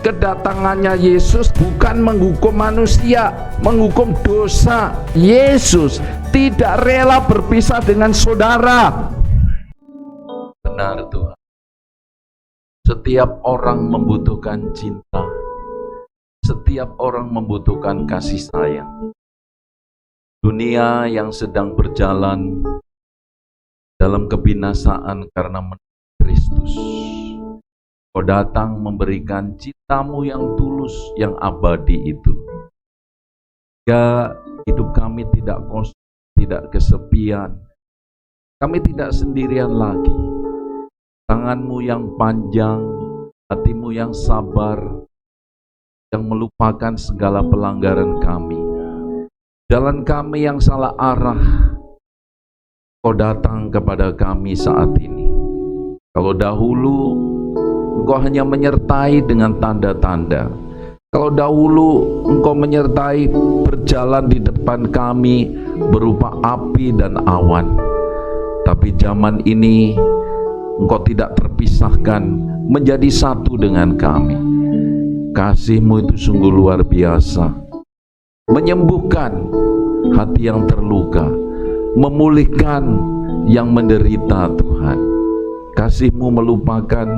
kedatangannya Yesus bukan menghukum manusia, menghukum dosa. Yesus tidak rela berpisah dengan saudara. Benar Tuhan. Setiap orang membutuhkan cinta. Setiap orang membutuhkan kasih sayang. Dunia yang sedang berjalan dalam kebinasaan karena Kristus. Kau datang memberikan cintamu yang tulus, yang abadi itu. Ya, hidup kami tidak kosong, tidak kesepian. Kami tidak sendirian lagi. Tanganmu yang panjang, hatimu yang sabar, yang melupakan segala pelanggaran kami. Jalan kami yang salah arah, Kau datang kepada kami saat ini. Kalau dahulu Engkau hanya menyertai dengan tanda-tanda. Kalau dahulu Engkau menyertai berjalan di depan kami berupa api dan awan. Tapi zaman ini Engkau tidak terpisahkan, menjadi satu dengan kami. Kasih-Mu itu sungguh luar biasa, menyembuhkan hati yang terluka, memulihkan yang menderita. Tuhan, kasih-Mu melupakan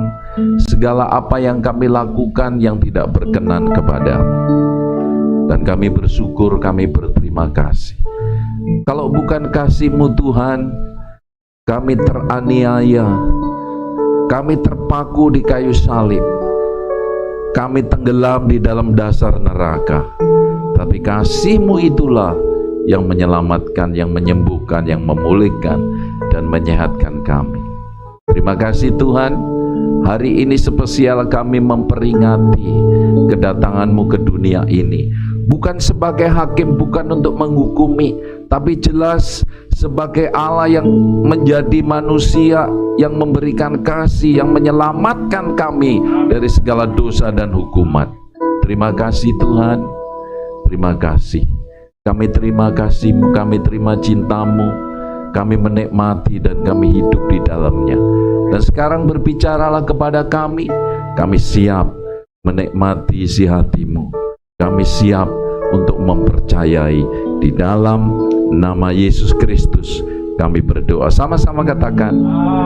segala apa yang kami lakukan yang tidak berkenan kepada-Mu. Dan kami bersyukur, kami berterima kasih. Kalau bukan kasih-Mu Tuhan, kami teraniaya, kami terpaku di kayu salib, kami tenggelam di dalam dasar neraka. Tapi kasih-Mu itulah yang menyelamatkan, yang menyembuhkan, yang memulihkan, dan menyehatkan kami. Terima kasih Tuhan. Hari ini spesial kami memperingati kedatangan-Mu ke dunia ini. Bukan sebagai hakim, bukan untuk menghukumi, tapi jelas sebagai Allah yang menjadi manusia, yang memberikan kasih, yang menyelamatkan kami dari segala dosa dan hukuman. Terima kasih Tuhan. Terima kasih. Kami terima kasih-Mu, kami terima cinta-Mu, kami menikmati dan kami hidup di dalamnya. Dan sekarang berbicaralah kepada kami siap menikmati isi hati-Mu. Kami siap untuk mempercayai. Di dalam nama Yesus Kristus kami berdoa. Sama-sama katakan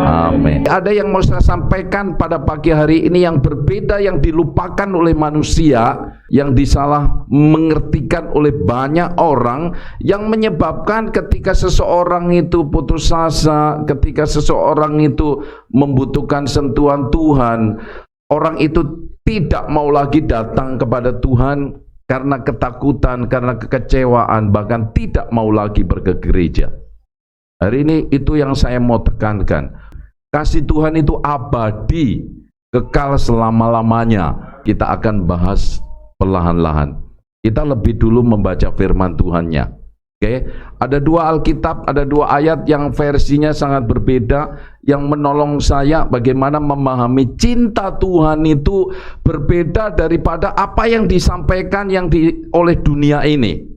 amin. Ada yang mau saya sampaikan pada pagi hari ini yang berbeda, yang dilupakan oleh manusia, yang disalah mengertikan oleh banyak orang, yang menyebabkan ketika seseorang itu putus asa, ketika seseorang itu membutuhkan sentuhan Tuhan, orang itu tidak mau lagi datang kepada Tuhan karena ketakutan, karena kekecewaan, bahkan tidak mau lagi pergi ke gereja. Hari ini itu yang saya mau tekankan. Kasih Tuhan itu abadi, kekal selama-lamanya. Kita akan bahas perlahan-lahan. Kita lebih dulu membaca firman Tuhannya. Oke, ada dua Alkitab, ada dua ayat yang versinya sangat berbeda, yang menolong saya bagaimana memahami cinta Tuhan itu berbeda daripada apa yang disampaikan oleh dunia ini.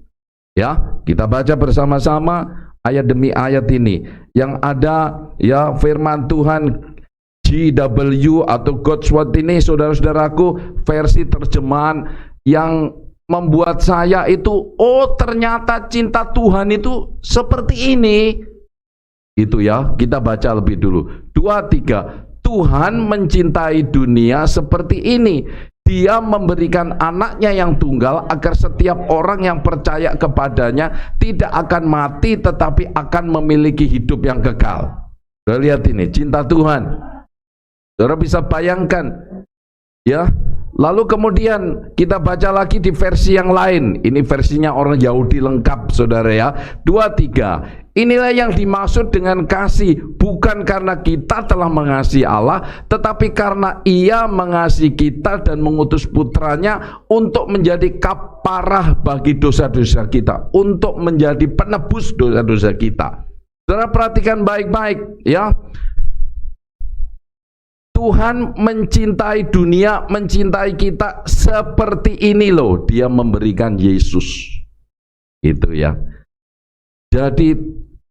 Ya, kita baca bersama-sama ayat demi ayat ini. Yang ada ya firman Tuhan GW atau God's Word ini, saudara-saudaraku, versi terjemahan yang membuat saya itu, oh ternyata cinta Tuhan itu seperti ini. Itu ya, kita baca lebih dulu. 2, 3. Tuhan mencintai dunia seperti ini. Dia memberikan anaknya yang tunggal agar setiap orang yang percaya kepadanya tidak akan mati tetapi akan memiliki hidup yang kekal. Saudara lihat ini, cinta Tuhan. Saudara bisa bayangkan ya. Lalu kemudian kita baca lagi di versi yang lain. Ini versinya orang Yahudi lengkap, saudara ya. 2, 3. Inilah yang dimaksud dengan kasih, bukan karena kita telah mengasihi Allah, tetapi karena Ia mengasihi kita dan mengutus putranya untuk menjadi kafarah bagi dosa-dosa kita, untuk menjadi penebus dosa-dosa kita. Saudara perhatikan baik-baik ya. Tuhan mencintai dunia, mencintai kita seperti ini loh. Dia memberikan Yesus. Itu ya. Jadi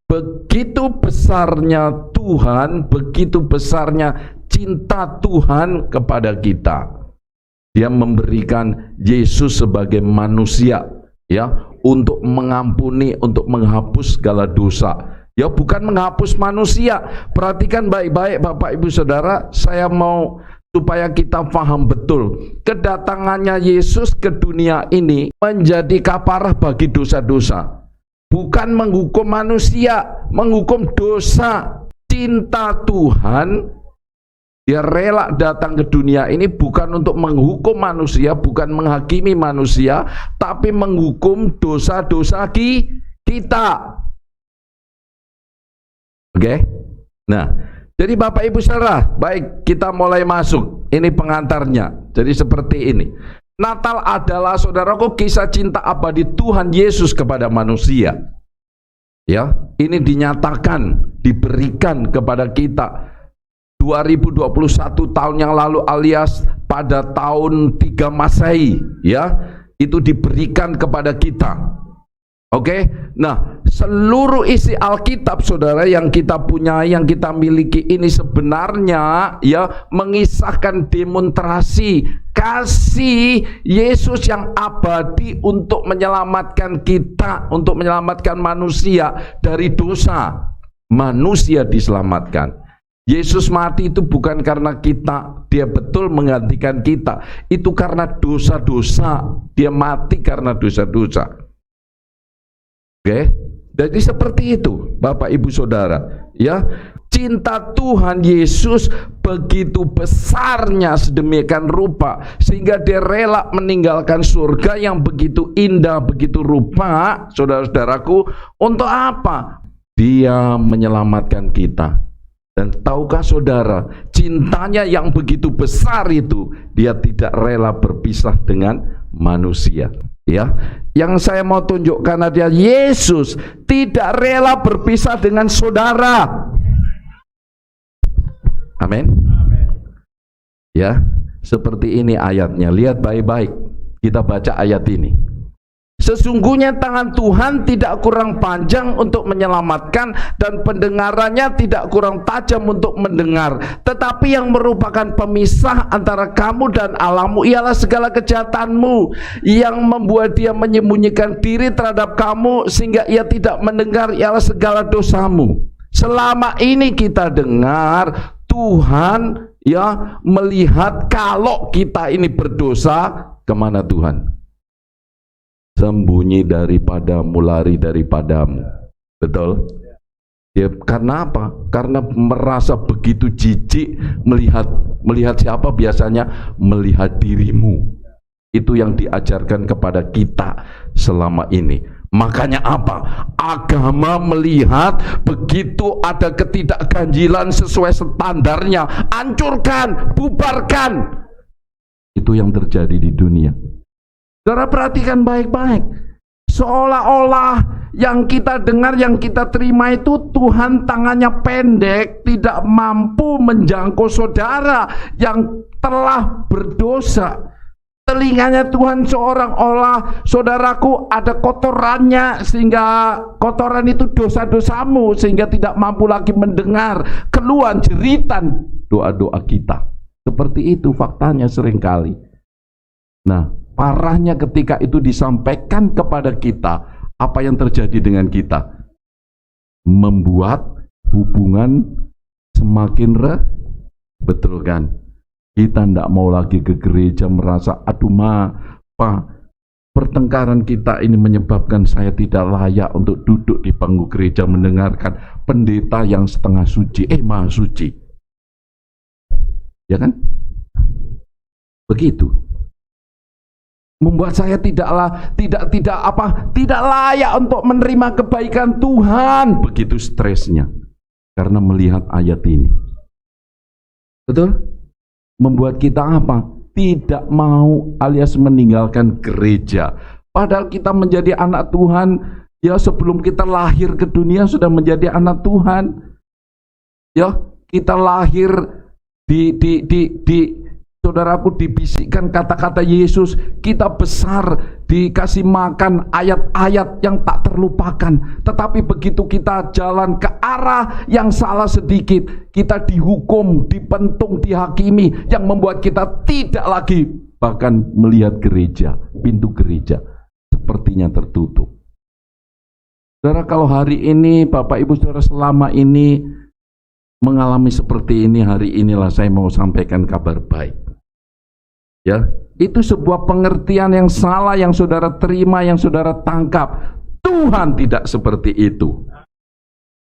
begitu besarnya Tuhan, begitu besarnya cinta Tuhan kepada kita. Dia memberikan Yesus sebagai manusia, ya, untuk mengampuni, untuk menghapus segala dosa. Ya, bukan menghapus manusia. Perhatikan baik-baik Bapak Ibu Saudara, saya mau supaya kita paham betul. Kedatangannya Yesus ke dunia ini menjadi kafarah bagi dosa-dosa. Bukan menghukum manusia, menghukum dosa. Cinta Tuhan, Dia rela datang ke dunia ini bukan untuk menghukum manusia, bukan menghakimi manusia, tapi menghukum dosa-dosa kita. Oke? Nah, jadi Bapak Ibu Saudara, baik, kita mulai masuk. Ini pengantarnya. Jadi seperti ini. Natal adalah, saudaraku, kisah cinta abadi Tuhan Yesus kepada manusia. Ya, ini dinyatakan, diberikan kepada kita 2021 tahun yang lalu, alias pada tahun 3 Masehi, ya, itu diberikan kepada kita. Oke, nah, seluruh isi Alkitab, saudara, yang kita punya, yang kita miliki ini sebenarnya, ya, mengisahkan demonstrasi kasih Yesus yang abadi untuk menyelamatkan kita, untuk menyelamatkan manusia dari dosa. Manusia diselamatkan. Yesus mati itu bukan karena kita, Dia betul menggantikan kita. Itu karena dosa-dosa. Dia mati karena dosa-dosa. Oke? Jadi seperti itu, Bapak Ibu Saudara, ya. Cinta Tuhan Yesus begitu besarnya sedemikian rupa sehingga Dia rela meninggalkan surga yang begitu indah, begitu rupa, saudara-saudaraku, untuk apa? Dia menyelamatkan kita. Dan tahukah saudara, cintanya yang begitu besar itu, Dia tidak rela berpisah dengan manusia. Ya, yang saya mau tunjukkan adalah Yesus tidak rela berpisah dengan saudara. Amin. Ya, seperti ini ayatnya. Lihat baik-baik. Kita baca ayat ini. Sesungguhnya tangan Tuhan tidak kurang panjang untuk menyelamatkan dan pendengarannya tidak kurang tajam untuk mendengar. Tetapi yang merupakan pemisah antara kamu dan Allahmu ialah segala kejahatanmu, yang membuat Dia menyembunyikan diri terhadap kamu sehingga Ia tidak mendengar ialah segala dosamu. Selama ini kita dengar Tuhan, ya, melihat kalau kita ini berdosa, kemana Tuhan? Sembunyi daripadamu, lari daripadamu. Betul? Ya, karena apa? Karena merasa begitu jijik melihat siapa biasanya? Melihat dirimu. Itu yang diajarkan kepada kita selama ini. Makanya apa? Agama melihat begitu ada ketidakganjilan sesuai standarnya, hancurkan, bubarkan. Itu yang terjadi di dunia. Saudara perhatikan baik-baik. Seolah-olah yang kita dengar, yang kita terima itu Tuhan tangannya pendek, tidak mampu menjangkau saudara yang telah berdosa. Telinganya Tuhan seorang olah, saudaraku, ada kotorannya, sehingga kotoran itu dosa-dosamu, sehingga tidak mampu lagi mendengar keluhan jeritan doa-doa kita. Seperti itu faktanya seringkali. Nah, parahnya ketika itu disampaikan kepada kita, apa yang terjadi dengan kita? Membuat hubungan semakin betul kan? Kita tidak mau lagi ke gereja, merasa aduh pertengkaran kita ini menyebabkan saya tidak layak untuk duduk di panggung gereja mendengarkan pendeta yang setengah suci, maha suci. Ya kan? Begitu. Membuat saya tidak layak untuk menerima kebaikan Tuhan. Begitu stresnya karena melihat ayat ini. Betul? Membuat kita apa? Tidak mau alias meninggalkan gereja. Padahal kita menjadi anak Tuhan, ya, sebelum kita lahir ke dunia sudah menjadi anak Tuhan. Ya, kita lahir saudaraku, dibisikkan kata-kata Yesus, kita besar dikasih makan ayat-ayat yang tak terlupakan. Tetapi begitu kita jalan ke arah yang salah sedikit, kita dihukum, dipentung, dihakimi, yang membuat kita tidak lagi bahkan melihat gereja, pintu gereja sepertinya tertutup. Saudara, kalau hari ini Bapak Ibu Saudara selama ini mengalami seperti ini, hari inilah saya mau sampaikan kabar baik. Ya, itu sebuah pengertian yang salah yang saudara terima, yang saudara tangkap. Tuhan tidak seperti itu.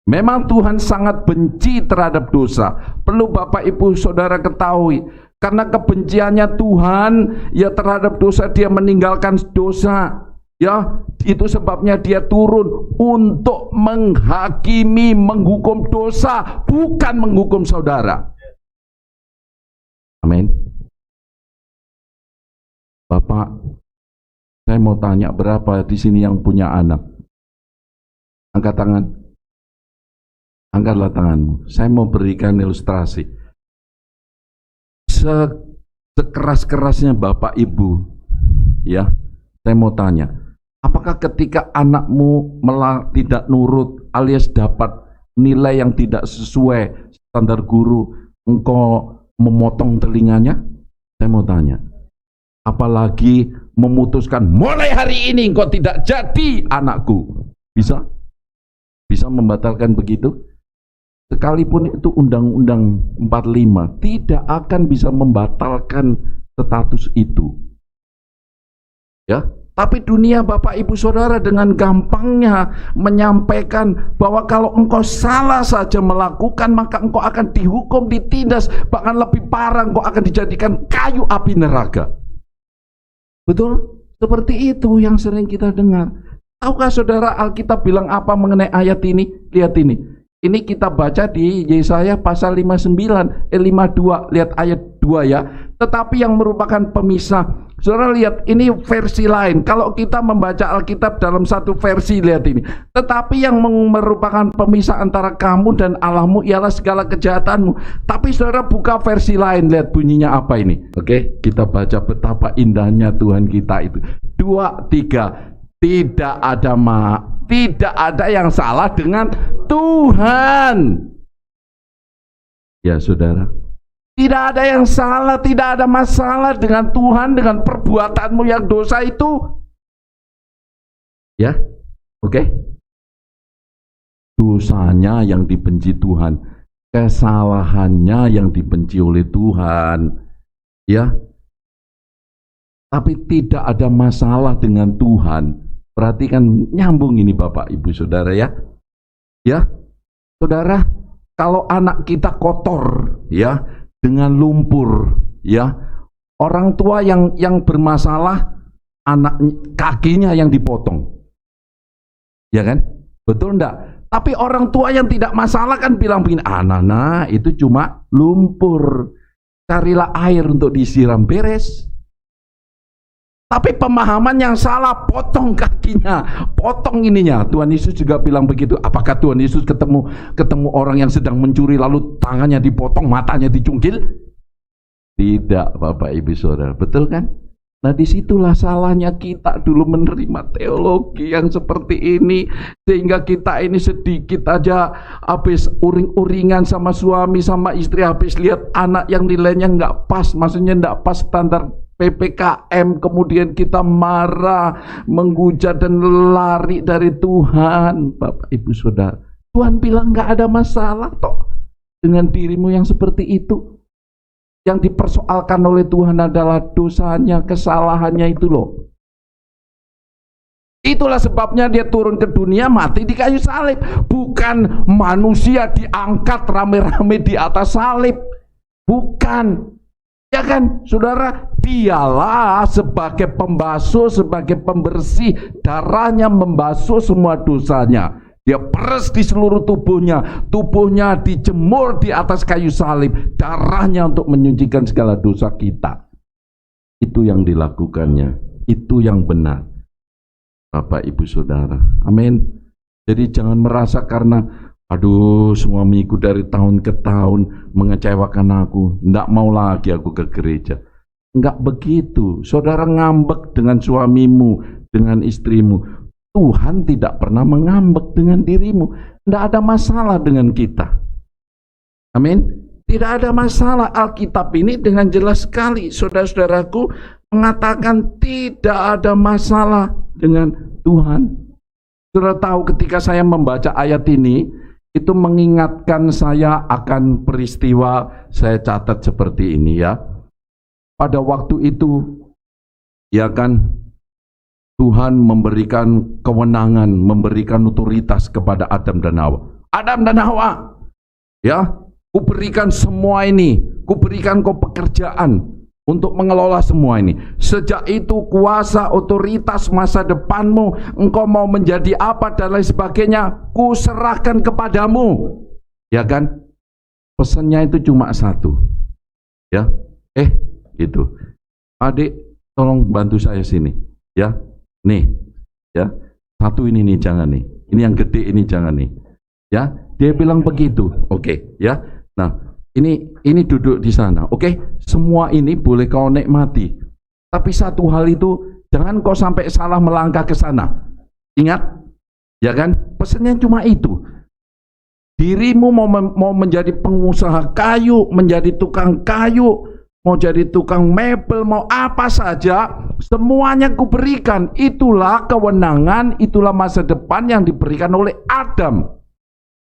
Memang Tuhan sangat benci terhadap dosa. Perlu Bapak Ibu Saudara ketahui, karena kebenciannya Tuhan ya terhadap dosa, dia meninggalkan dosa. Ya, itu sebabnya dia turun untuk menghakimi, menghukum dosa, bukan menghukum saudara. Amin. Bapak, saya mau tanya, berapa di sini yang punya anak? Angkat tangan. Angkatlah tanganmu. Saya mau berikan ilustrasi. Sekeras-kerasnya Bapak Ibu, ya, saya mau tanya, apakah ketika anakmu tidak nurut alias dapat nilai yang tidak sesuai standar guru, engkau memotong telinganya? Saya mau tanya. Apalagi memutuskan mulai hari ini engkau tidak jadi anakku. Bisa? Bisa membatalkan begitu? Sekalipun itu Undang-Undang 45 tidak akan bisa membatalkan status itu. Ya, tapi dunia Bapak Ibu Saudara dengan gampangnya menyampaikan bahwa kalau engkau salah saja melakukan, maka engkau akan dihukum, ditindas, bahkan lebih parah, engkau akan dijadikan kayu api neraka. Betul? Seperti itu yang sering kita dengar. Tahukah saudara Alkitab bilang apa mengenai ayat ini? Lihat ini. Ini kita baca di Yesaya pasal 52. Lihat ayat 2 ya. Tetapi yang merupakan pemisah. Saudara lihat, ini versi lain. Kalau kita membaca Alkitab dalam satu versi, lihat ini. Tetapi yang merupakan pemisah antara kamu dan Allahmu ialah segala kejahatanmu. Tapi saudara buka versi lain, lihat bunyinya apa ini. Oke, kita baca betapa indahnya Tuhan kita itu. 2, 3. Tidak ada yang salah dengan Tuhan. Ya saudara, tidak ada yang salah, tidak ada masalah dengan Tuhan, dengan perbuatanmu yang dosa itu. Ya, oke. Dosanya yang dibenci Tuhan, kesalahannya yang dibenci oleh Tuhan. Ya, tapi tidak ada masalah dengan Tuhan. Perhatikan, nyambung ini Bapak Ibu Saudara ya. Ya, saudara, kalau anak kita kotor ya dengan lumpur ya, orang tua yang bermasalah, anak kakinya yang dipotong. Ya kan? Betul enggak? Tapi orang tua yang tidak masalah kan bilang begini, anak-anak itu cuma lumpur. Carilah air untuk disiram, beres. Tapi pemahaman yang salah, potong kakinya, potong ininya. Tuhan Yesus juga bilang begitu. Apakah Tuhan Yesus ketemu orang yang sedang mencuri lalu tangannya dipotong, matanya dicungkil? Tidak, Bapak Ibu Saudara. Betul kan? Nah, disitulah salahnya kita dulu menerima teologi yang seperti ini, sehingga kita ini sedikit aja habis uring-uringan sama suami, sama istri, habis lihat anak yang nilainya nggak pas, maksudnya nggak pas standar PPKM, kemudian kita marah, menghujat dan lari dari Tuhan. Bapak Ibu Saudara, Tuhan bilang nggak ada masalah toh dengan dirimu yang seperti itu. Yang dipersoalkan oleh Tuhan adalah dosanya, kesalahannya itu loh. Itulah sebabnya dia turun ke dunia, mati di kayu salib. Bukan manusia diangkat rame-rame di atas salib. Bukan. Ya kan, saudara, dialah sebagai pembasuh, sebagai pembersih, darahnya membasuh semua dosanya. Dia peres di seluruh tubuhnya, tubuhnya dijemur di atas kayu salib, darahnya untuk menyucikan segala dosa kita. Itu yang dilakukannya, itu yang benar. Bapak Ibu Saudara, amin. Jadi jangan merasa karena aduh, suamiku dari tahun ke tahun mengecewakan aku, enggak mau lagi aku ke gereja. Enggak begitu. Saudara ngambek dengan suamimu, dengan istrimu. Tuhan tidak pernah mengambek dengan dirimu. Enggak ada masalah dengan kita. Amin. Tidak ada masalah. Alkitab ini dengan jelas sekali, saudara-saudaraku, mengatakan tidak ada masalah dengan Tuhan. Saudara tahu ketika saya membaca ayat ini, itu mengingatkan saya akan peristiwa, saya catat seperti ini ya. Pada waktu itu, ya kan, Tuhan memberikan kewenangan, memberikan otoritas kepada Adam dan Hawa. Adam dan Hawa, ya, kuberikan semua ini, kuberikan kau pekerjaan untuk mengelola semua ini. Sejak itu kuasa, otoritas, masa depanmu, engkau mau menjadi apa dan lain sebagainya, kuserahkan kepadamu. Ya kan? Pesannya itu cuma satu. Ya, gitu. Adik, tolong bantu saya sini. Ya, nih, ya. Satu ini nih jangan nih. Ini yang gede ini jangan nih. Ya, dia bilang begitu. Oke, ya. Nah, ini duduk di sana, oke? Semua ini boleh kau nikmati. Tapi satu hal itu, jangan kau sampai salah melangkah ke sana. Ingat, ya kan? Pesannya cuma itu. Dirimu mau menjadi pengusaha kayu, menjadi tukang kayu, mau jadi tukang mebel, mau apa saja, semuanya kuberikan. Itulah kewenangan, itulah masa depan yang diberikan oleh Adam.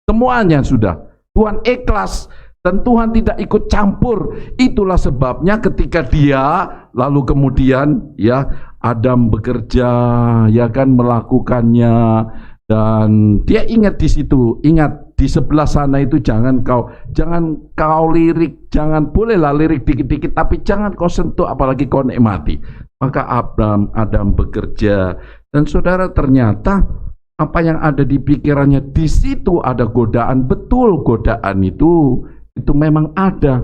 Semuanya sudah. Tuhan ikhlas. Dan Tuhan tidak ikut campur. Itulah sebabnya ketika dia lalu kemudian ya Adam bekerja, ya kan, melakukannya, dan dia ingat di situ, ingat di sebelah sana itu jangan kau lirik, jangan, bolehlah lirik dikit-dikit tapi jangan kau sentuh apalagi kau nikmati. Maka Adam bekerja, dan saudara ternyata apa yang ada di pikirannya, di situ ada godaan. Betul, godaan itu memang ada,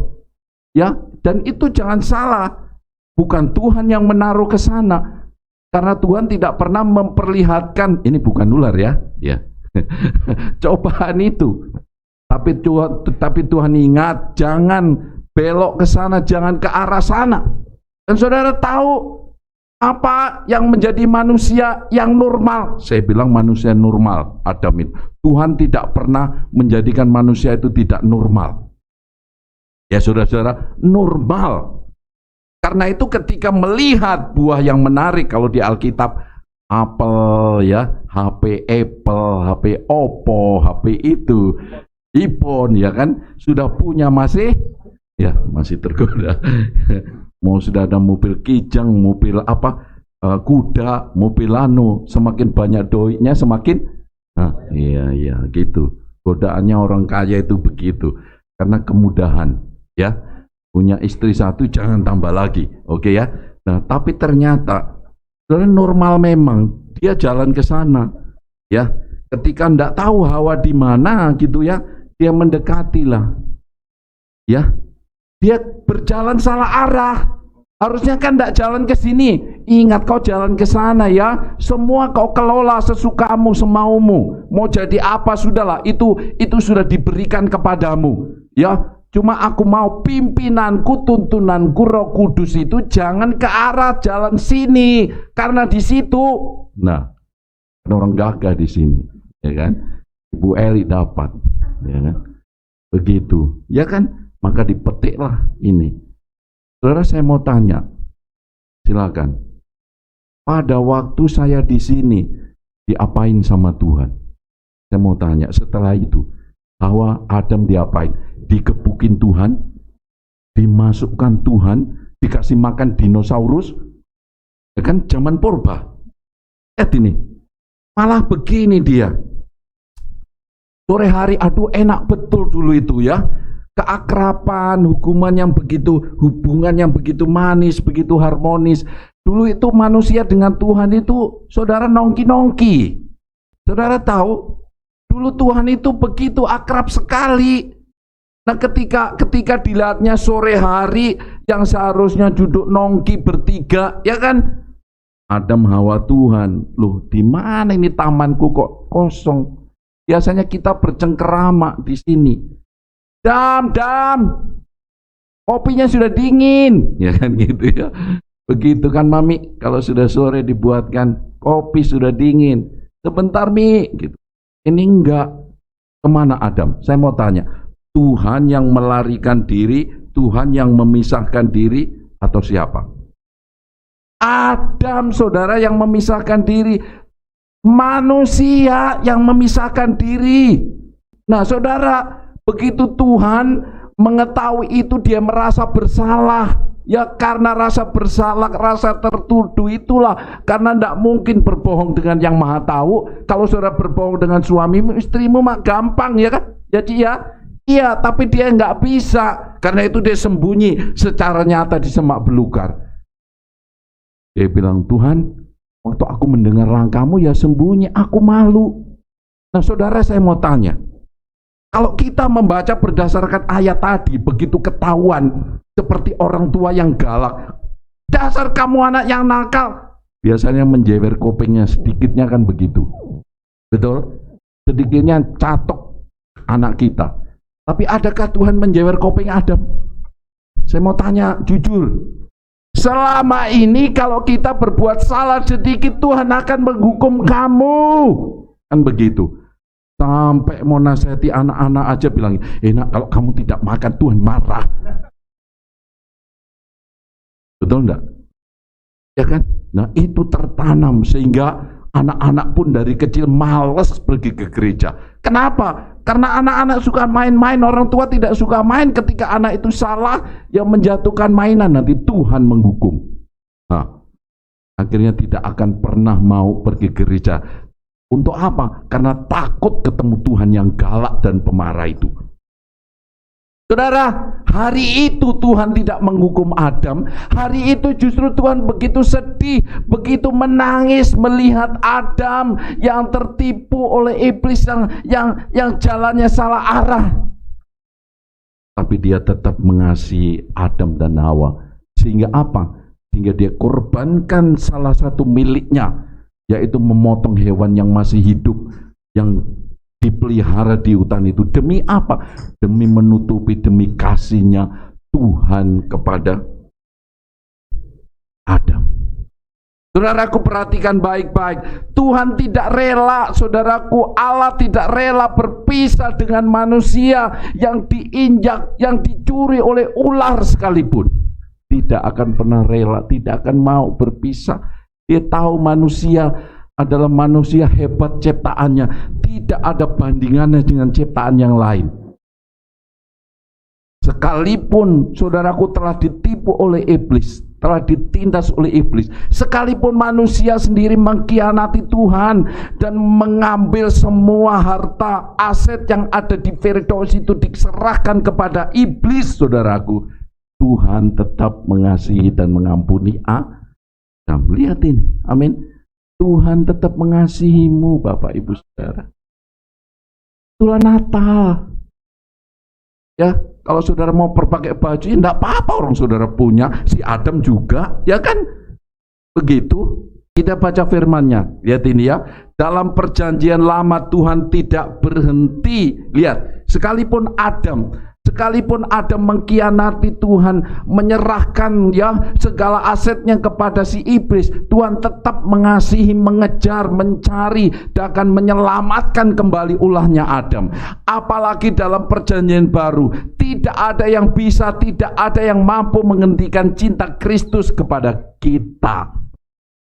ya, dan itu jangan salah, bukan Tuhan yang menaruh ke sana, karena Tuhan tidak pernah memperlihatkan ini bukan ular ya, cobaan itu, tapi Tuhan ingat jangan belok ke sana, jangan ke arah sana. Dan saudara tahu apa yang menjadi manusia yang normal? Saya bilang manusia normal, Adam itu. Tuhan tidak pernah menjadikan manusia itu tidak normal. Ya saudara-saudara, normal. Karena itu ketika melihat buah yang menarik, kalau di Alkitab, apel ya, HP Apple, HP Oppo, HP itu, iPhone ya kan, sudah punya masih tergoda. Mau sudah ada mobil kijang, mobil apa, kuda, mobil semakin banyak doinya semakin, iya gitu. Godaannya orang kaya itu begitu, karena kemudahan. Ya, punya istri satu jangan tambah lagi, oke ya. Nah, tapi ternyata normal memang dia jalan ke sana, ya. Ketika ndak tahu Hawa di mana gitu ya, dia mendekatilah, ya. Dia berjalan salah arah. Harusnya kan ndak jalan ke sini. Ingat kau jalan ke sana ya. Semua kau kelola sesukamu, semaumu. Mau jadi apa sudahlah. Itu sudah diberikan kepadamu, ya. Cuma aku mau pimpinanku, tuntunanku, Roh Kudus itu jangan ke arah jalan sini, karena di situ, nah, ada orang gagah di sini, ya kan? Ibu Eli dapat, ya kan? Begitu, ya kan? Maka dipetiklah ini. Saudara, saya mau tanya, silakan. Pada waktu saya di sini, diapain sama Tuhan? Saya mau tanya, setelah itu, Hawa, Adam diapain? Dikepukin Tuhan, dimasukkan Tuhan, dikasih makan dinosaurus, ya kan, zaman purba. Ini malah begini dia. Sore hari, aduh enak betul dulu itu ya. Keakraban, hubungan yang begitu manis, begitu harmonis. Dulu itu manusia dengan Tuhan itu, saudara, nongki-nongki. Saudara tahu, dulu Tuhan itu begitu akrab sekali. Nah, ketika dilihatnya sore hari yang seharusnya duduk nongki bertiga, ya kan? Adam, Hawa, Tuhan. Loh, di mana ini tamanku kok kosong? Biasanya kita bercengkerama di sini. Dam, kopinya sudah dingin, ya kan gitu ya. Begitu kan Mami, kalau sudah sore dibuatkan kopi sudah dingin. Sebentar Mi, gitu. Ini enggak. Kemana Adam? Saya mau tanya. Tuhan yang melarikan diri, Tuhan yang memisahkan diri, atau siapa? Adam, saudara, yang memisahkan diri. Manusia yang memisahkan diri. Nah, saudara, begitu Tuhan mengetahui itu, dia merasa bersalah. Ya, karena rasa bersalah, rasa tertuduh itulah, karena tidak mungkin berbohong dengan yang maha tahu. Kalau saudara berbohong dengan suamimu, istrimu mah gampang, ya kan? Jadi iya, tapi dia nggak bisa. Karena itu dia sembunyi secara nyata di semak belukar. Dia bilang, Tuhan, waktu aku mendengar langkahmu ya sembunyi, aku malu. Nah, saudara, saya mau tanya, kalau kita membaca berdasarkan ayat tadi, begitu ketahuan seperti orang tua yang galak, dasar kamu anak yang nakal, biasanya menjewer kupingnya sedikitnya kan begitu, betul? Sedikitnya catok anak kita. Tapi adakah Tuhan menjewer kuping Adam? Saya mau tanya jujur, selama ini kalau kita berbuat salah sedikit, Tuhan akan menghukum kamu, kan begitu. Sampai mau nasihati anak-anak aja bilang, nak, kalau kamu tidak makan Tuhan marah. Betul enggak? Ya kan? Nah, itu tertanam sehingga anak-anak pun dari kecil malas pergi ke gereja. Kenapa? Karena anak-anak suka main-main, orang tua tidak suka main. Ketika anak itu salah, yang menjatuhkan mainan, nanti Tuhan menghukum. Nah, akhirnya tidak akan pernah mau pergi ke gereja. Untuk apa? Karena takut ketemu Tuhan yang galak dan pemarah itu. Saudara, hari itu Tuhan tidak menghukum Adam. Hari itu justru Tuhan begitu sedih, begitu menangis melihat Adam yang tertipu oleh iblis, yang jalannya salah arah. Tapi dia tetap mengasihi Adam dan Hawa. Sehingga apa? Sehingga dia korbankan salah satu miliknya, yaitu memotong hewan yang masih hidup, yang dipelihara di hutan itu. Demi apa? Demi menutupi, demi kasihnya Tuhan kepada Adam. Saudaraku, perhatikan baik-baik. Tuhan tidak rela, saudaraku, Allah tidak rela berpisah dengan manusia yang diinjak, yang dicuri oleh ular sekalipun. Tidak akan pernah rela, tidak akan mau berpisah. Dia tahu manusia adalah manusia hebat ciptaannya, tidak ada bandingannya dengan ciptaan yang lain. Sekalipun saudaraku telah ditipu oleh iblis, telah ditindas oleh iblis, sekalipun manusia sendiri mengkhianati Tuhan dan mengambil semua harta aset yang ada di Firdaus itu diserahkan kepada iblis, saudaraku, Tuhan tetap mengasihi dan mengampuni Adam. Lihat ini, amin. Tuhan tetap mengasihimu, Bapak Ibu Saudara. Itulah Natal. Ya, kalau saudara mau berpakai baju, ya enggak apa-apa, orang saudara punya, si Adam juga, ya kan? Begitu. Kita baca firman-Nya. Lihat ini ya. Dalam perjanjian lama Tuhan tidak berhenti. Lihat, sekalipun Adam mengkhianati Tuhan, menyerahkan ya segala asetnya kepada si iblis, Tuhan tetap mengasihi, mengejar, mencari, dan akan menyelamatkan kembali ulahnya Adam. Apalagi dalam perjanjian baru, tidak ada yang bisa, tidak ada yang mampu menghentikan cinta Kristus kepada kita.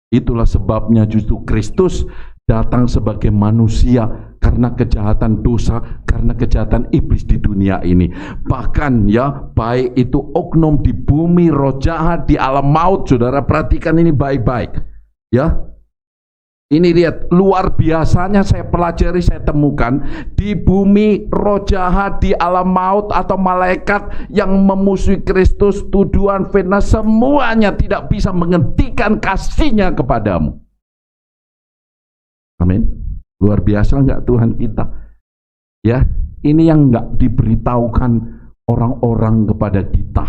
Itulah sebabnya justru Kristus datang sebagai manusia karena kejahatan dosa, karena kejahatan iblis di dunia ini. Bahkan ya, baik itu oknum di bumi, roh jahat di alam maut. Saudara perhatikan ini baik-baik. Ya, ini lihat, luar biasanya saya pelajari, saya temukan di bumi, roh jahat di alam maut atau malaikat yang memusuhi Kristus, tuduhan, fitnah, semuanya tidak bisa menghentikan kasihnya kepadamu. Amin. Luar biasa enggak Tuhan kita? Ya, ini yang enggak diberitahukan orang-orang kepada kita.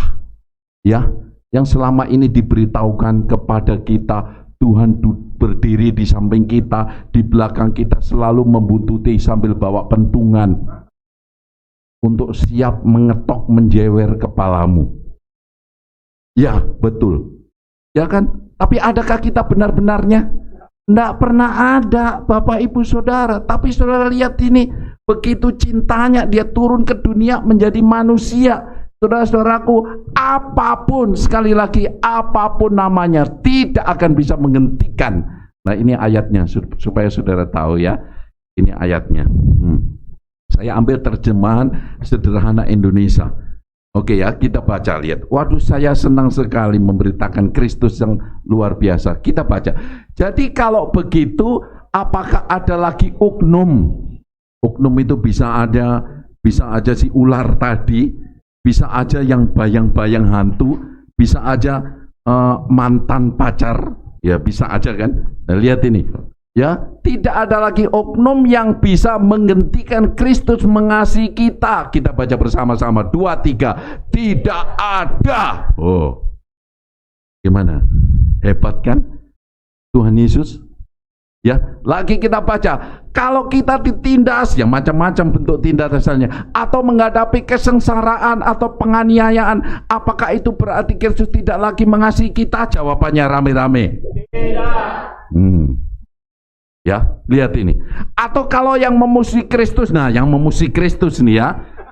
Ya, yang selama ini diberitahukan kepada kita, Tuhan berdiri di samping kita, di belakang kita, selalu membuntuti sambil bawa pentungan untuk siap mengetok, menjewer kepalamu. Ya, betul. Ya kan? Tapi adakah kita benar-benarnya? Tidak pernah ada, Bapak Ibu Saudara. Tapi saudara lihat ini, begitu cintanya dia turun ke dunia menjadi manusia. Saudara-saudaraku, apapun, sekali lagi, apapun namanya, tidak akan bisa menghentikan. Nah, ini ayatnya, supaya saudara tahu ya. Ini ayatnya. Saya ambil terjemahan sederhana Indonesia. Oke ya, kita baca, lihat. Waduh, saya senang sekali memberitakan Kristus yang luar biasa. Kita baca. Jadi kalau begitu, apakah ada lagi oknum? Oknum itu bisa aja si ular tadi, bisa aja yang bayang-bayang hantu, bisa aja mantan pacar, ya bisa aja kan. Nah, lihat ini, ya, tidak ada lagi oknum yang bisa menghentikan Kristus mengasihi kita. Kita baca bersama-sama, 2, 3, tidak ada. Oh, gimana? Hebat kan Tuhan Yesus? Ya, lagi kita baca, kalau kita ditindas, ya macam-macam bentuk tindasannya, atau menghadapi kesengsaraan atau penganiayaan, apakah itu berarti Kristus tidak lagi mengasihi kita? Jawabannya rame-rame. Tidak. Ya, lihat ini. Atau kalau yang memusuhi Kristus, nah yang memusuhi Kristus nih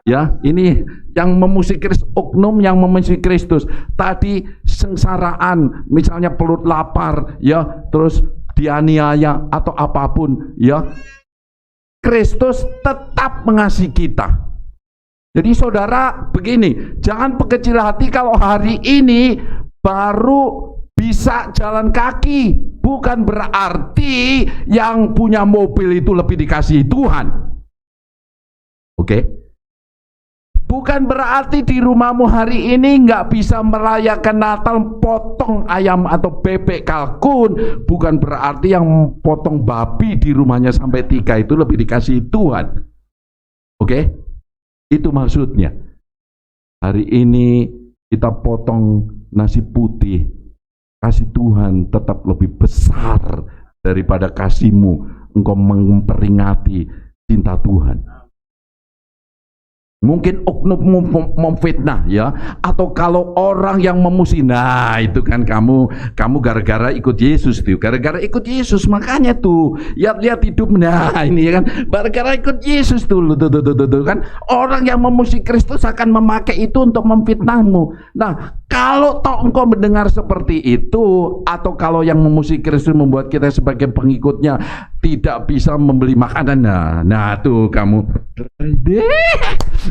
ya, ini yang memusuhi Kristus, oknum yang memusuhi Kristus. Tadi sengsaraan, misalnya perut lapar, ya, terus dianiaya atau apapun, ya, Kristus tetap mengasihi kita. Jadi saudara, begini, jangan berkecil hati kalau hari ini baru bisa jalan kaki. Bukan berarti yang punya mobil itu lebih dikasihi Tuhan. Oke? Bukan berarti di rumahmu hari ini nggak bisa merayakan Natal potong ayam atau bebek kalkun. Bukan berarti yang potong babi di rumahnya sampai 3 itu lebih dikasihi Tuhan. Oke? Itu maksudnya. Hari ini kita potong nasi putih, kasih Tuhan tetap lebih besar daripada kasihmu. Engkau memperingati cinta Tuhan. Mungkin oknum memfitnah, ya, atau kalau orang yang memusuhi, nah itu kan kamu gara-gara ikut Yesus tuh, gara-gara ikut Yesus makanya tuh lihat hidup, nah ini kan gara-gara ikut Yesus tuh kan, orang yang memusuhi Kristus akan memakai itu untuk memfitnahmu. Nah, kalau toh engkau mendengar seperti itu, atau kalau yang memusuhi Kristus membuat kita sebagai pengikutnya tidak bisa membeli makanan, nah tuh kamu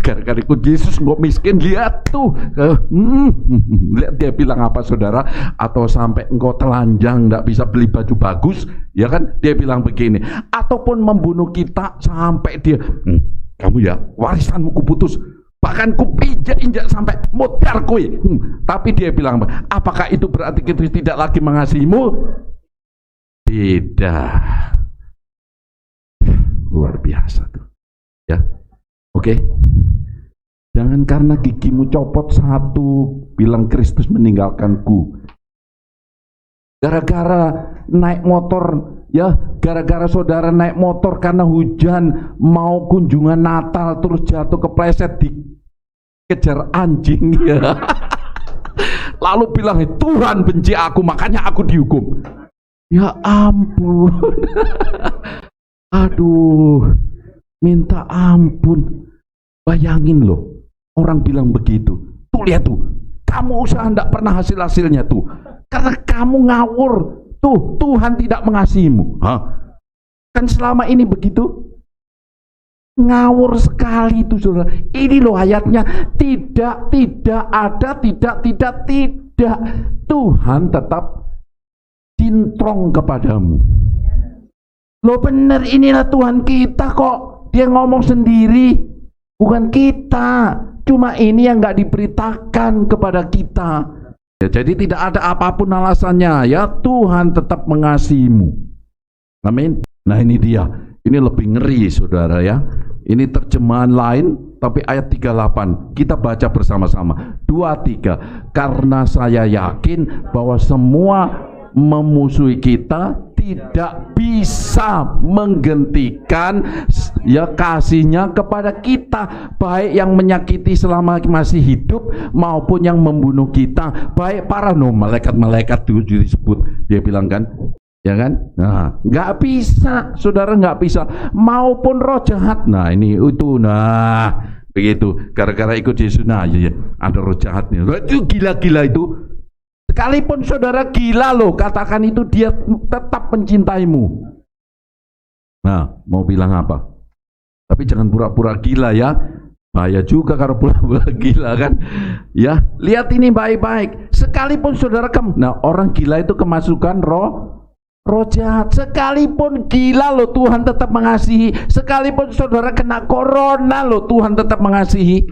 gara-gara ikut Yesus nggak miskin, lihat tuh, lihat dia bilang apa saudara, atau sampai engkau telanjang nggak bisa beli baju bagus, ya kan, dia bilang begini, ataupun membunuh kita sampai dia, kamu ya warisanmu kuputus, bahkan kupinjak-injak sampai mutar kui, tapi dia bilang, apakah itu berarti Kristus tidak lagi mengasihimu? Tidak. Luar biasa tuh, ya. Oke. Jangan karena gigimu copot satu bilang Kristus meninggalkanku. Gara-gara naik motor, ya, gara-gara saudara naik motor karena hujan mau kunjungan Natal terus jatuh kepleset dikejar anjing, ya. Lalu bilang, Tuhan benci aku makanya aku dihukum. Ya ampun. Aduh, minta ampun. Bayangin loh, orang bilang begitu. Tuh lihat tuh, kamu usaha enggak pernah hasil-hasilnya tuh. Karena kamu ngawur. Tuh, Tuhan tidak mengasihimu. Hah? Kan selama ini begitu. Ngawur sekali itu saudara. Ini loh ayatnya, tidak ada, tidak. Tuhan tetap cintrong kepadamu. Loh bener, inilah Tuhan kita kok. Dia ngomong sendiri, bukan kita. Cuma ini yang nggak diberitakan kepada kita. Ya, jadi tidak ada apapun alasannya, ya, Tuhan tetap mengasihimu. Amin. Nah ini dia. Ini lebih ngeri saudara ya. Ini terjemahan lain, tapi ayat 38. Kita baca bersama-sama. 2, 3. Karena saya yakin bahwa semua memusuhi kita tidak bisa menghentikan ya kasihnya kepada kita, baik yang menyakiti selama masih hidup maupun yang membunuh kita, baik para malaikat-malaikat itu disebut, dia bilang kan, ya kan, nah nggak bisa saudara, nggak bisa, maupun roh jahat, nah ini itu, nah Begitu, gara-gara ikut Yesus, nah ya, ada roh jahatnya. Itu gila-gila itu. Sekalipun saudara gila loh, katakan itu, dia tetap mencintaimu. Nah, mau bilang apa? Tapi jangan pura-pura gila ya. Bahaya juga kalau pura-pura gila kan. Ya, lihat ini baik-baik. Sekalipun saudara nah orang gila itu kemasukan roh jahat. Sekalipun gila loh, Tuhan tetap mengasihi. Sekalipun saudara kena corona loh, Tuhan tetap mengasihi.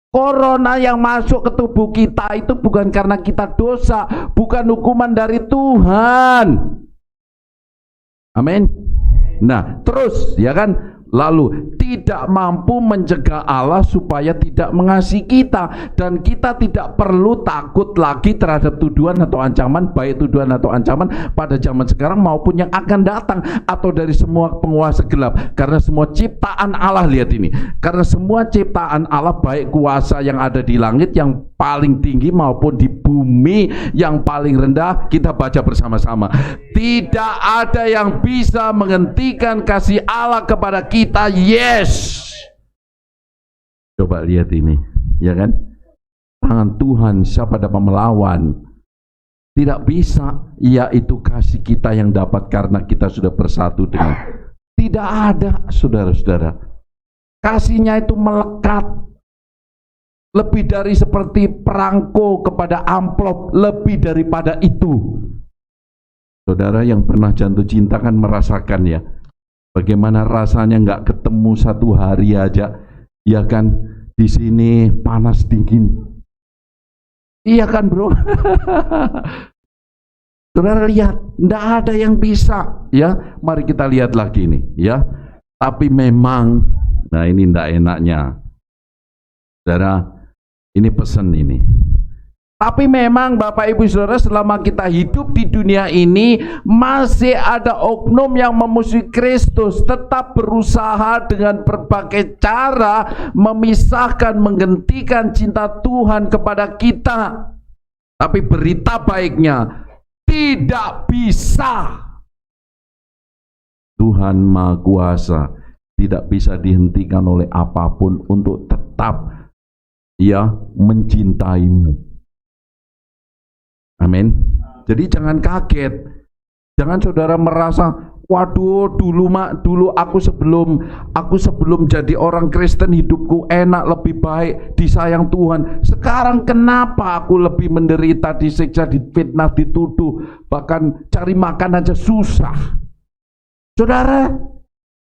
Corona yang masuk ke tubuh kita itu bukan karena kita dosa, bukan hukuman dari Tuhan. Amin. Nah, terus ya kan, lalu tidak mampu mencegah Allah supaya tidak mengasihi kita, dan kita tidak perlu takut lagi terhadap tuduhan atau ancaman, baik tuduhan atau ancaman pada zaman sekarang maupun yang akan datang, atau dari semua penguasa gelap. Karena semua ciptaan Allah, lihat ini, karena semua ciptaan Allah, baik kuasa yang ada di langit yang paling tinggi maupun di bumi yang paling rendah, kita baca bersama-sama, tidak ada yang bisa menghentikan kasih Allah kepada kita. Yes. Coba lihat ini, ya kan? Tangan Tuhan, siapa dapat melawan? Tidak bisa, yaitu kasih kita yang dapat karena kita sudah bersatu dengan. Tidak ada, saudara-saudara. Kasihnya itu melekat. Lebih dari seperti perangko kepada amplop, lebih daripada itu. Saudara yang pernah jatuh cinta kan merasakan ya, bagaimana rasanya nggak ketemu satu hari aja, ya kan? Di sini panas dingin, iya kan bro? Saudara lihat, nggak ada yang bisa, ya. Mari kita lihat lagi nih, ya. Tapi memang, nah ini nggak enaknya, saudara. Ini pesan ini. Tapi memang Bapak Ibu Saudara, selama kita hidup di dunia ini, masih ada oknum yang memusuhi Kristus, tetap berusaha dengan berbagai cara memisahkan, menghentikan cinta Tuhan kepada kita. Tapi berita baiknya, tidak bisa. Tuhan Maha Kuasa tidak bisa dihentikan oleh apapun untuk tetap mencintaimu. Amin. Jadi jangan kaget, jangan saudara merasa, waduh dulu aku sebelum jadi orang Kristen hidupku enak, lebih baik, disayang Tuhan. Sekarang kenapa aku lebih menderita, disiksa, difitnah, dituduh, bahkan cari makan aja susah? Saudara,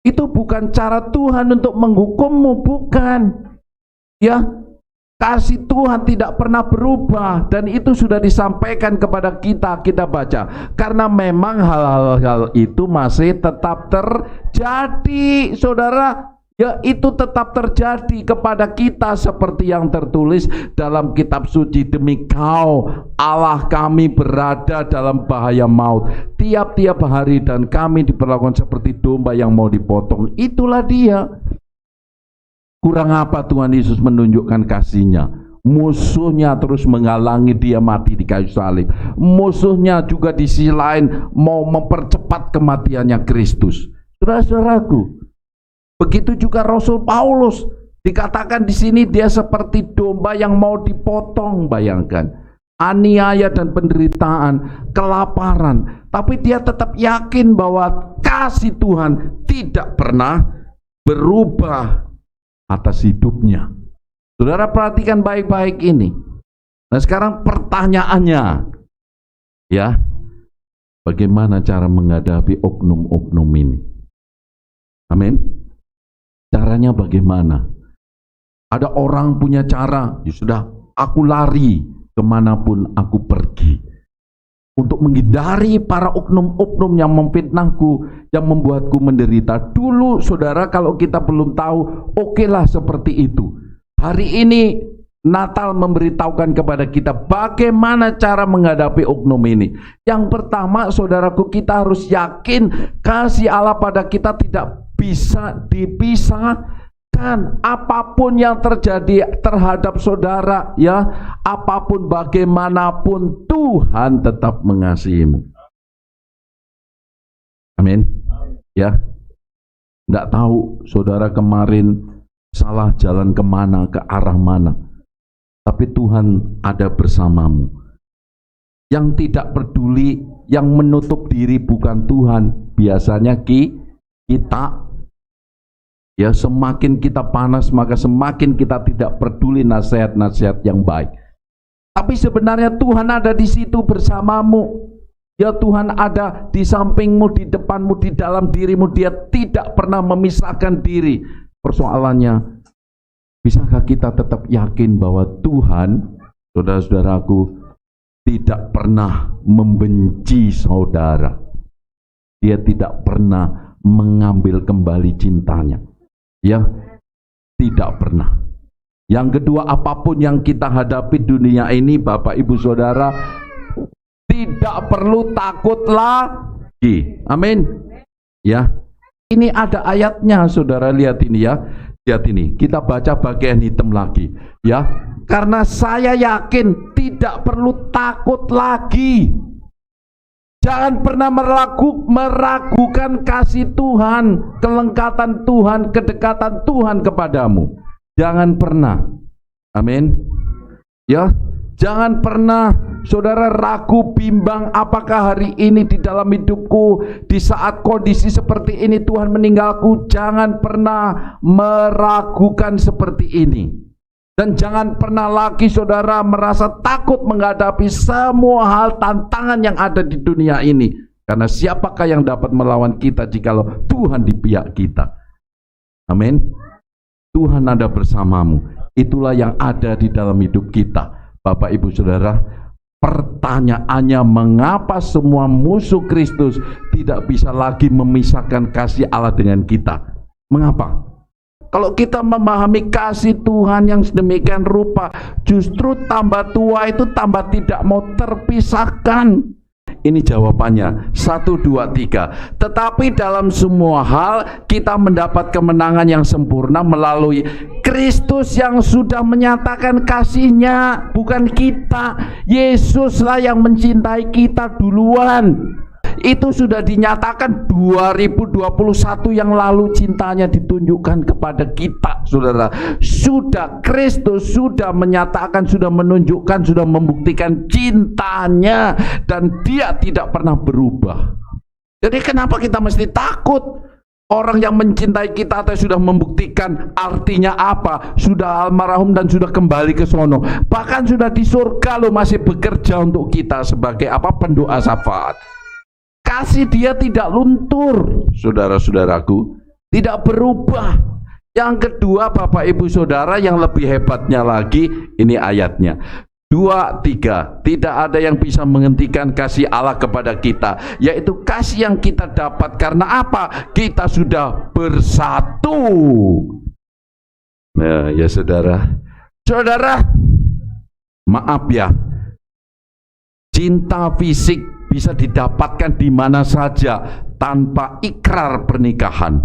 itu bukan cara Tuhan untuk menghukummu, bukan. Ya. Kasih Tuhan tidak pernah berubah, dan itu sudah disampaikan kepada kita, kita baca. Karena memang hal-hal itu masih tetap terjadi, saudara. Ya, itu tetap terjadi kepada kita seperti yang tertulis dalam kitab suci, demi Kau Allah kami berada dalam bahaya maut tiap-tiap hari, dan kami diperlakukan seperti domba yang mau dipotong. Itulah dia. Kurang apa Tuhan Yesus menunjukkan kasih-Nya? Musuhnya terus menghalangi dia mati di kayu salib. Musuhnya juga di sisi lain mau mempercepat kematiannya Kristus. Saudara-saudaraku, begitu juga Rasul Paulus, dikatakan di sini dia seperti domba yang mau dipotong. Bayangkan, aniaya dan penderitaan, kelaparan, tapi dia tetap yakin bahwa kasih Tuhan tidak pernah berubah atas hidupnya. Saudara perhatikan baik-baik ini. Nah sekarang pertanyaannya, ya, bagaimana cara menghadapi oknum-oknum ini? Amin. Caranya bagaimana? Ada orang punya cara, ya sudah, aku lari kemanapun aku pergi, untuk menghindari para oknum-oknum yang memfitnahku, yang membuatku menderita. Dulu saudara, kalau kita belum tahu, okelah seperti itu. Hari ini Natal memberitahukan kepada kita bagaimana cara menghadapi oknum ini. Yang pertama, saudaraku, kita harus yakin kasih Allah pada kita tidak bisa dipisahkan. Apapun yang terjadi terhadap saudara, ya, apapun bagaimanapun, Tuhan tetap mengasihimu. Amin. Ya, enggak tahu saudara kemarin salah jalan kemana, ke arah mana. Tapi Tuhan ada bersamamu. Yang tidak peduli, yang menutup diri bukan Tuhan. Biasanya kita. Ya, semakin kita panas, maka semakin kita tidak peduli nasihat-nasihat yang baik. Tapi sebenarnya Tuhan ada di situ bersamamu. Ya, Tuhan ada di sampingmu, di depanmu, di dalam dirimu. Dia tidak pernah memisahkan diri. Persoalannya, bisakah kita tetap yakin bahwa Tuhan, saudara-saudaraku, tidak pernah membenci saudara. Dia tidak pernah mengambil kembali cintanya. Ya, tidak pernah. Yang kedua, apapun yang kita hadapi dunia ini, Bapak Ibu Saudara, tidak perlu takut lagi. Amin. Ya, ini ada ayatnya, saudara, lihat ini ya. Lihat ini, kita baca bagian hitam lagi. Ya, karena saya yakin tidak perlu takut lagi. Jangan pernah meragukan kasih Tuhan, kelengkapan Tuhan, kedekatan Tuhan kepadamu. Jangan pernah. Amin. Ya, jangan pernah saudara ragu, bimbang, apakah hari ini di dalam hidupku, di saat kondisi seperti ini Tuhan meninggalku. Jangan pernah meragukan seperti ini. Dan jangan pernah lagi saudara merasa takut menghadapi semua hal tantangan yang ada di dunia ini. Karena siapakah yang dapat melawan kita jikalau Tuhan di pihak kita? Amin. Tuhan ada bersamamu. Itulah yang ada di dalam hidup kita. Bapak Ibu Saudara, pertanyaannya, mengapa semua musuh Kristus tidak bisa lagi memisahkan kasih Allah dengan kita? Mengapa? Kalau kita memahami kasih Tuhan yang sedemikian rupa, justru tambah tua itu tambah tidak mau terpisahkan. Ini jawabannya, 1, 2, 3. Tetapi dalam semua hal kita mendapat kemenangan yang sempurna melalui Kristus yang sudah menyatakan kasih-Nya, bukan kita. Yesuslah yang mencintai kita duluan. Itu sudah dinyatakan 2021 yang lalu, cintanya ditunjukkan kepada kita, saudara. Sudah, Kristus sudah menyatakan, sudah menunjukkan, sudah membuktikan cintanya, dan Dia tidak pernah berubah. Jadi kenapa kita mesti takut? Orang yang mencintai kita atau sudah membuktikan, artinya apa? Sudah almarhum dan sudah kembali ke sono. Bahkan sudah di surga loh, masih bekerja untuk kita sebagai apa? Pendoa syafaat. Kasih Dia tidak luntur, saudara-saudaraku, tidak berubah. Yang kedua, Bapak Ibu Saudara, yang lebih hebatnya lagi, ini ayatnya 2, 3. Tidak ada yang bisa menghentikan kasih Allah kepada kita, yaitu kasih yang kita dapat karena apa? Kita sudah bersatu. Nah, ya saudara, maaf ya, cinta fisik bisa didapatkan di mana saja tanpa ikrar pernikahan.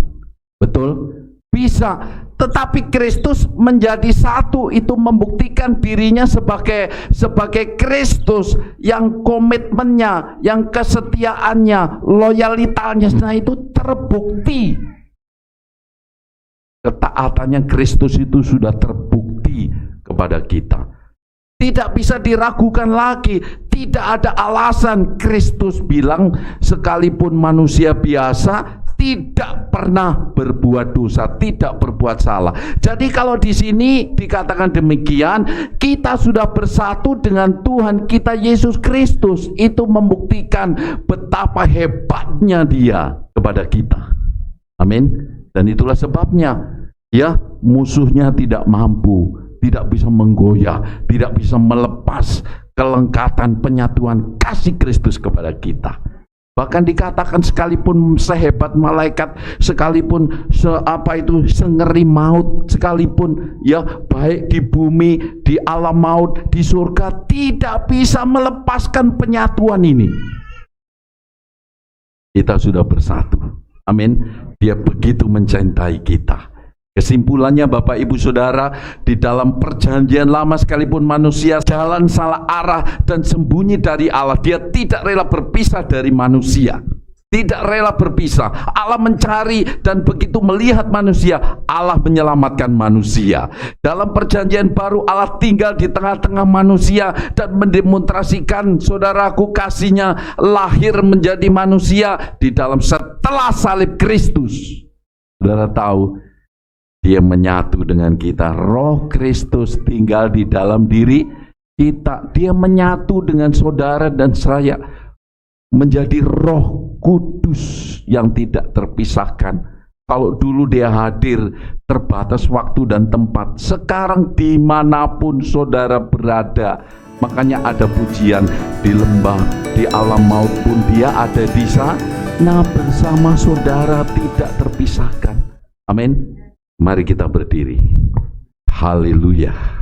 Betul? Bisa. Tetapi Kristus menjadi satu, itu membuktikan dirinya sebagai Kristus yang komitmennya, yang kesetiaannya, loyalitasnya itu terbukti. Ketaatannya Kristus itu sudah terbukti kepada kita. Tidak bisa diragukan lagi. Tidak ada alasan. Kristus bilang, sekalipun manusia biasa, tidak pernah berbuat dosa, tidak berbuat salah. Jadi kalau di sini dikatakan demikian, kita sudah bersatu dengan Tuhan kita Yesus Kristus. Itu membuktikan betapa hebatnya Dia kepada kita. Amin. Dan itulah sebabnya, ya, musuhnya tidak mampu, tidak bisa menggoyah, tidak bisa melepas kelengkapan penyatuan kasih Kristus kepada kita. Bahkan dikatakan sekalipun sehebat malaikat, sekalipun sengeri maut, sekalipun ya baik di bumi, di alam maut, di surga, tidak bisa melepaskan penyatuan ini. Kita sudah bersatu. Amin. Dia begitu mencintai kita. Kesimpulannya, Bapak Ibu Saudara, di dalam perjanjian lama sekalipun manusia jalan salah arah dan sembunyi dari Allah, Dia tidak rela berpisah dari manusia. Tidak rela berpisah. Allah mencari dan begitu melihat manusia, Allah menyelamatkan manusia. Dalam perjanjian baru Allah tinggal di tengah-tengah manusia dan mendemonstrasikan, saudaraku, kasih-Nya lahir menjadi manusia di dalam setelah salib Kristus. Saudara tahu, Dia menyatu dengan kita. Roh Kristus tinggal di dalam diri kita. Dia menyatu dengan saudara dan saya menjadi Roh Kudus yang tidak terpisahkan. Kalau dulu Dia hadir terbatas waktu dan tempat, sekarang dimanapun saudara berada. Makanya ada pujian, di lembah, di alam maut pun Dia ada di sana bersama saudara, tidak terpisahkan. Amin. Mari kita berdiri. Haleluya.